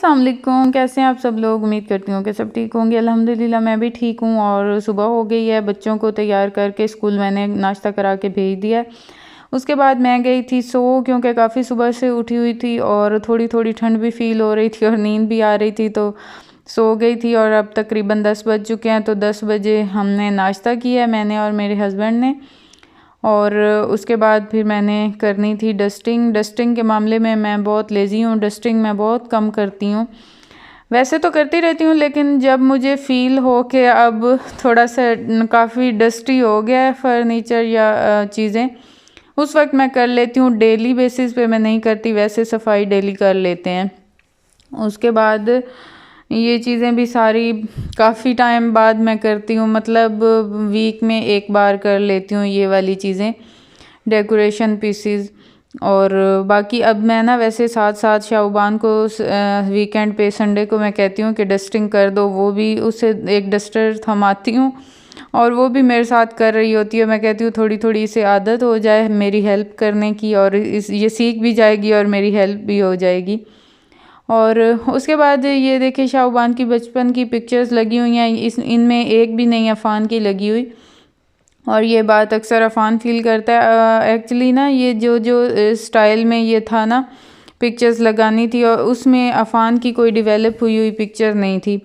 अस्सलाम वालेकुम, कैसे हैं आप सब लोग। उम्मीद करती हूँ कि सब ठीक होंगे। अल्हम्दुलिल्लाह मैं भी ठीक हूँ। और सुबह हो गई है, बच्चों को तैयार करके स्कूल मैंने नाश्ता करा के भेज दिया है। उसके बाद मैं गई थी सो, क्योंकि काफ़ी सुबह से उठी हुई थी और थोड़ी थोड़ी ठंड भी फ़ील हो रही थी और नींद भी आ रही थी, तो सो गई थी। और अब तकरीबन 10 बज चुके हैं, तो 10 बजे हमने नाश्ता किया, मैंने और मेरे हस्बैंड ने। और उसके बाद फिर मैंने करनी थी डस्टिंग के मामले में मैं बहुत लेज़ी हूँ, डस्टिंग मैं बहुत कम करती हूँ। वैसे तो करती रहती हूँ, लेकिन जब मुझे फ़ील हो कि अब थोड़ा सा काफ़ी डस्टी हो गया है फर्नीचर या चीज़ें, उस वक्त मैं कर लेती हूँ। डेली बेसिस पे मैं नहीं करती, वैसे सफाई डेली कर लेते हैं। उसके बाद ये चीज़ें भी सारी काफ़ी टाइम बाद मैं करती हूँ, मतलब वीक में एक बार कर लेती हूँ ये वाली चीज़ें, डेकोरेशन पीसीज। और बाकी अब मैं ना वैसे साथ साथ शाहबान को वीकेंड पे संडे को मैं कहती हूँ कि डस्टिंग कर दो, वो भी उससे एक डस्टर थमाती हूँ और वो भी मेरे साथ कर रही होती है। मैं कहती हूँ थोड़ी थोड़ी इसे आदत हो जाए मेरी हेल्प करने की, और ये सीख भी जाएगी और मेरी हेल्प भी हो जाएगी। और उसके बाद ये देखिए शाहबान की बचपन की पिक्चर्स लगी हुई हैं, इनमें एक भी नहीं अफ़ान की लगी हुई। और ये बात अक्सर अफ़ान फ़ील करता है। एक्चुअली ना ये जो स्टाइल में ये था ना पिक्चर्स लगानी थी, और उसमें अफ़ान की कोई डेवलप हुई हुई पिक्चर नहीं थी,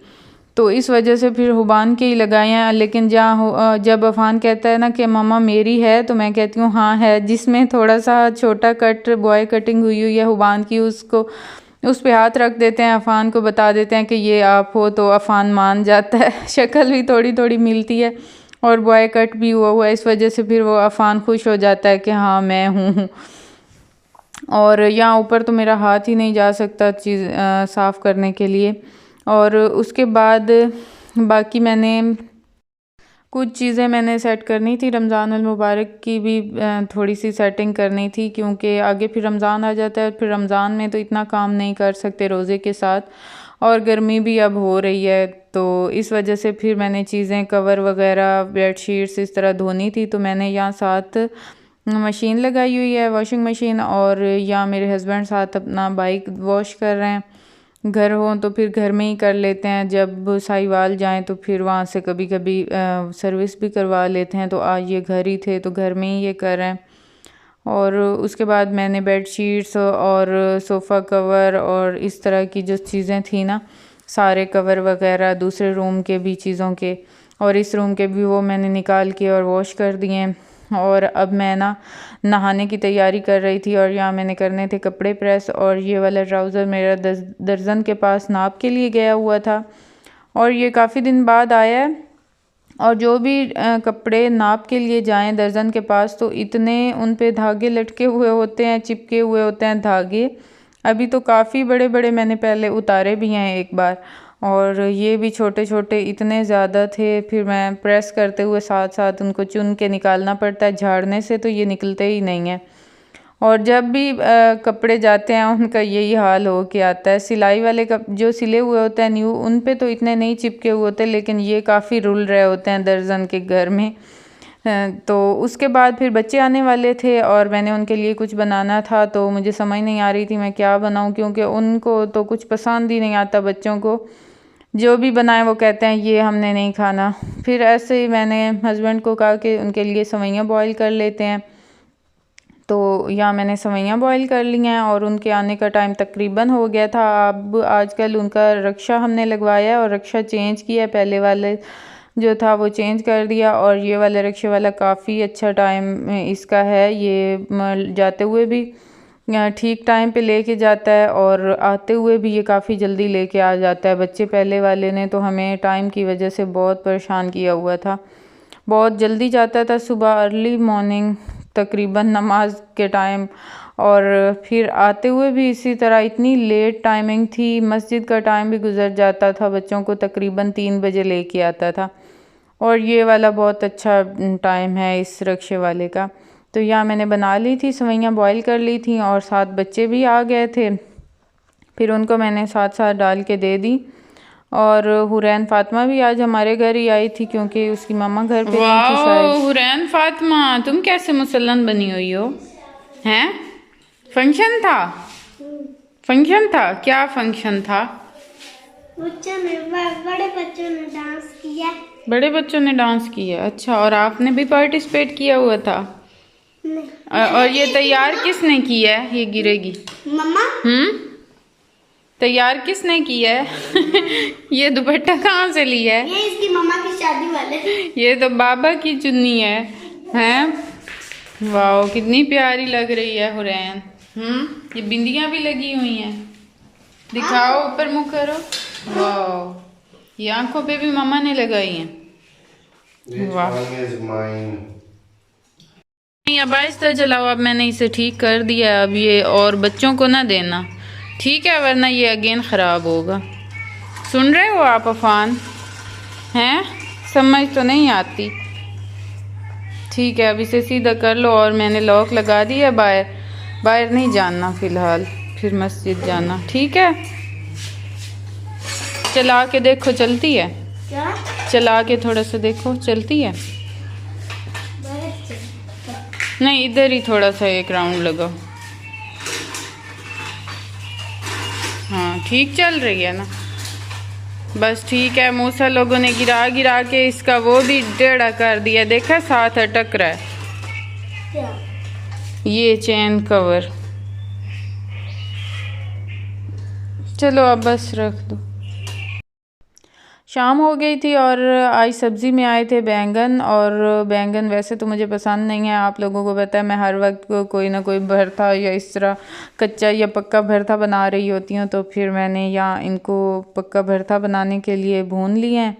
तो इस वजह से फिर हुबान के ही लगाए हैं। लेकिन जब अफ़ान कहता है ना कि मम्मा मेरी है, तो मैं कहती हूँ हाँ है। जिसमें थोड़ा सा छोटा कट बॉय कटिंग हुई हुई है हुबान की, उसको उस पे हाथ रख देते हैं, अफ़ान को बता देते हैं कि ये आप हो, तो अफ़ान मान जाता है। शक्ल भी थोड़ी थोड़ी मिलती है और बॉय कट भी हुआ हुआ है, इस वजह से फिर वो अफ़ान खुश हो जाता है कि हाँ मैं हूँ। और यहाँ ऊपर तो मेरा हाथ ही नहीं जा सकता चीज़ साफ़ करने के लिए। और उसके बाद बाकी मैंने कुछ चीज़ें मैंने सेट करनी थी, रमज़ान अल मुबारक की भी थोड़ी सी सेटिंग करनी थी, क्योंकि आगे फिर रमज़ान आ जाता है। फिर रमज़ान में तो इतना काम नहीं कर सकते रोज़े के साथ, और गर्मी भी अब हो रही है, तो इस वजह से फिर मैंने चीज़ें कवर वगैरह बेडशीट्स इस तरह धोनी थी। तो मैंने यहाँ साथ मशीन लगाई हुई है, वॉशिंग मशीन, और यहाँ मेरे हस्बैंड साथ अपना बाइक वॉश कर रहे हैं। घर हो तो फिर घर में ही कर लेते हैं, जब साहिवाल जाएं तो फिर वहाँ से कभी कभी सर्विस भी करवा लेते हैं। तो आज ये घर ही थे तो घर में ही ये कर रहे हैं। और उसके बाद मैंने बेड शीट्स और सोफ़ा कवर और इस तरह की जो चीज़ें थी ना, सारे कवर वगैरह दूसरे रूम के भी चीज़ों के और इस रूम के भी, वो मैंने निकाल के और वॉश कर दिए। और अब मैं ना नहाने की तैयारी कर रही थी, और यहाँ मैंने करने थे कपड़े प्रेस। और ये वाला ट्राउज़र मेरा दर्जन के पास नाप के लिए गया हुआ था, और ये काफ़ी दिन बाद आया है। और जो भी कपड़े नाप के लिए जाएं दर्जन के पास, तो इतने उन पे धागे लटके हुए होते हैं, चिपके हुए होते हैं धागे। अभी तो काफ़ी बड़े बड़े मैंने पहले उतारे भी हैं एक बार, और ये भी छोटे छोटे इतने ज़्यादा थे। फिर मैं प्रेस करते हुए साथ साथ उनको चुन के निकालना पड़ता है, झाड़ने से तो ये निकलते ही नहीं हैं। और जब भी कपड़े जाते हैं उनका यही हाल हो के आता है। सिलाई वाले जो सिले हुए होते हैं न्यू, उन पे तो इतने नहीं चिपके हुए होते, लेकिन ये काफ़ी रुल रहे होते हैं दर्जन के घर में। तो उसके बाद फिर बच्चे आने वाले थे और मैंने उनके लिए कुछ बनाना था, तो मुझे समझ नहीं आ रही थी मैं क्या बनाऊं, क्योंकि उनको तो कुछ पसंद ही नहीं आता। बच्चों को जो भी बनाए वो कहते हैं ये हमने नहीं खाना। फिर ऐसे ही मैंने हस्बैंड को कहा कि उनके लिए सेवइयाँ बॉईल कर लेते हैं, तो यहाँ मैंने सेवइयाँ बॉईल कर ली हैं। और उनके आने का टाइम तकरीबन हो गया था। अब आजकल उनका रक्षा हमने लगवाया है और रक्षा चेंज किया है, पहले वाले जो था वो चेंज कर दिया, और ये वाले रक्षा वाला काफ़ी अच्छा टाइम इसका है। ये जाते हुए भी ठीक टाइम पे लेके जाता है, और आते हुए भी ये काफ़ी जल्दी लेके आ जाता है। बच्चे पहले वाले ने तो हमें टाइम की वजह से बहुत परेशान किया हुआ था। बहुत जल्दी जाता था, सुबह अर्ली मॉर्निंग तकरीबन नमाज के टाइम, और फिर आते हुए भी इसी तरह इतनी लेट टाइमिंग थी। मस्जिद का टाइम भी गुजर जाता था, बच्चों को तकरीबन 3 बजे लेके आता था। और ये वाला बहुत अच्छा टाइम है इस रक्शे वाले का। तो यहाँ मैंने बना ली थी, सेवइयाँ बॉईल कर ली थी, और 7 बच्चे भी आ गए थे। फिर उनको मैंने साथ साथ डाल के दे दी। और हुरैन फातिमा भी आज हमारे घर ही आई थी, क्योंकि उसकी मम्मा घर पे नहीं थी शायद। हुरैन फातिमा, तुम कैसे मुसल्लन बनी हुई हो? हैं? फंक्शन था? फंक्शन था? क्या फंक्शन था? बड़े बच्चों ने डांस किया। बड़े बच्चों ने डांस किया, अच्छा। और आपने भी पार्टिसिपेट किया हुआ था? नहीं। और ये तैयार किसने किया है? ये गिरेगी। मम्मा। तैयार किसने किया है? ये दुपट्टा कहाँ से लिया है? ये इसकी मम्मा की शादी वाले। ये तो बाबा की चुन्नी है। हैं? वाह, कितनी प्यारी लग रही है हुरैन। ये बिंदियां भी लगी हुई हैं। दिखाओ, ऊपर मुंह करो। वाह, ये आंखों पे भी मामा ने लगाई हैं। वाह। नहीं, अब आहिस्ता चलाओ। अब मैंने इसे ठीक कर दिया। अब ये और बच्चों को ना देना, ठीक है, वरना ये अगेन ख़राब होगा। सुन रहे हो आप अफान? हैं? समझ तो नहीं आती। ठीक है, अब इसे सीधा कर लो। और मैंने लॉक लगा दिया। बाहर नहीं जाना फ़िलहाल, फिर मस्जिद जाना, ठीक है? चला के देखो, चलती है? क्या? चला के थोड़ा सा देखो, चलती है? नहीं, इधर ही थोड़ा सा एक राउंड लगाओ। हाँ, ठीक चल रही है ना? बस ठीक है। मूसा लोगों ने गिरा गिरा के इसका वो भी टेढ़ा कर दिया, देखा, साथ अटक रहा है। क्या? ये चेन कवर। चलो अब बस रख दो। शाम हो गई थी और आज सब्ज़ी में आए थे बैंगन। और बैंगन वैसे तो मुझे पसंद नहीं है, आप लोगों को पता है। मैं हर वक्त कोई ना कोई भरता या इस तरह कच्चा या पक्का भरता बना रही होती हूँ। तो फिर मैंने यहाँ इनको पक्का भरता बनाने के लिए भून लिए हैं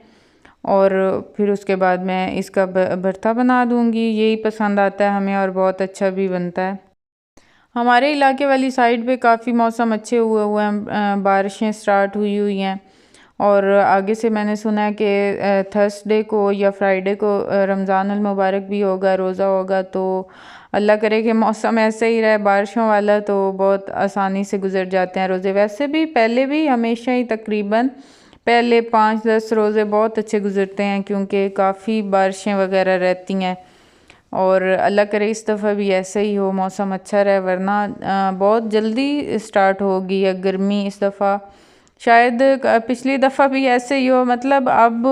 और फिर उसके बाद मैं इसका भरता बना दूँगी। यही पसंद आता है हमें और बहुत अच्छा भी बनता है। हमारे इलाके वाली साइड पे काफ़ी मौसम अच्छे हुए हैं, बारिशें स्टार्ट हुई हैं। और आगे से मैंने सुना है कि थर्सडे को या फ्राइडे को रमज़ान अल मुबारक भी होगा, रोज़ा होगा। तो अल्लाह करे कि मौसम ऐसे ही रहे बारिशों वाला, तो बहुत आसानी से गुजर जाते हैं रोज़े। वैसे भी पहले भी हमेशा ही तकरीबन पहले 5-10 रोज़े बहुत अच्छे गुजरते हैं, क्योंकि काफ़ी बारिशें वगैरह रहती हैं। और अल्लाह करे इस दफ़ा भी ऐसे ही हो, मौसम अच्छा रहे, वरना बहुत जल्दी स्टार्ट होगी या गर्मी इस दफ़ा। शायद पिछली दफ़ा भी ऐसे ही हो, मतलब अब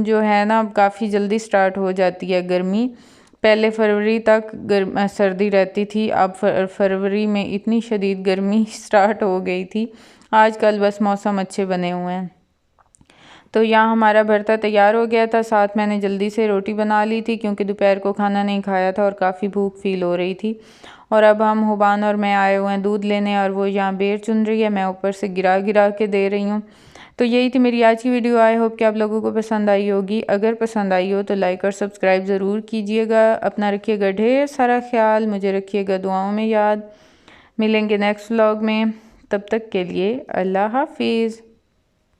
जो है ना काफ़ी जल्दी स्टार्ट हो जाती है गर्मी। पहले फरवरी तक सर्दी रहती थी, अब फरवरी में इतनी शदीद गर्मी स्टार्ट हो गई थी। आजकल बस मौसम अच्छे बने हुए हैं। तो यहाँ हमारा भरता तैयार हो गया था। साथ मैंने जल्दी से रोटी बना ली थी, क्योंकि दोपहर को खाना नहीं खाया था और काफ़ी भूख फील हो रही थी। और अब हम हुबान और मैं आए हुए हैं दूध लेने, और वो यहाँ बेर चुन रही है, मैं ऊपर से गिरा गिरा के दे रही हूँ। तो यही थी मेरी आज की वीडियो। आई होप कि आप लोगों को पसंद आई होगी। अगर पसंद आई हो तो लाइक और सब्सक्राइब ज़रूर कीजिएगा। अपना रखिएगा ढेर सारा ख्याल, मुझे रखिएगा दुआओं में याद। मिलेंगे नेक्स्ट व्लॉग में, तब तक के लिए अल्लाह हाफिज़।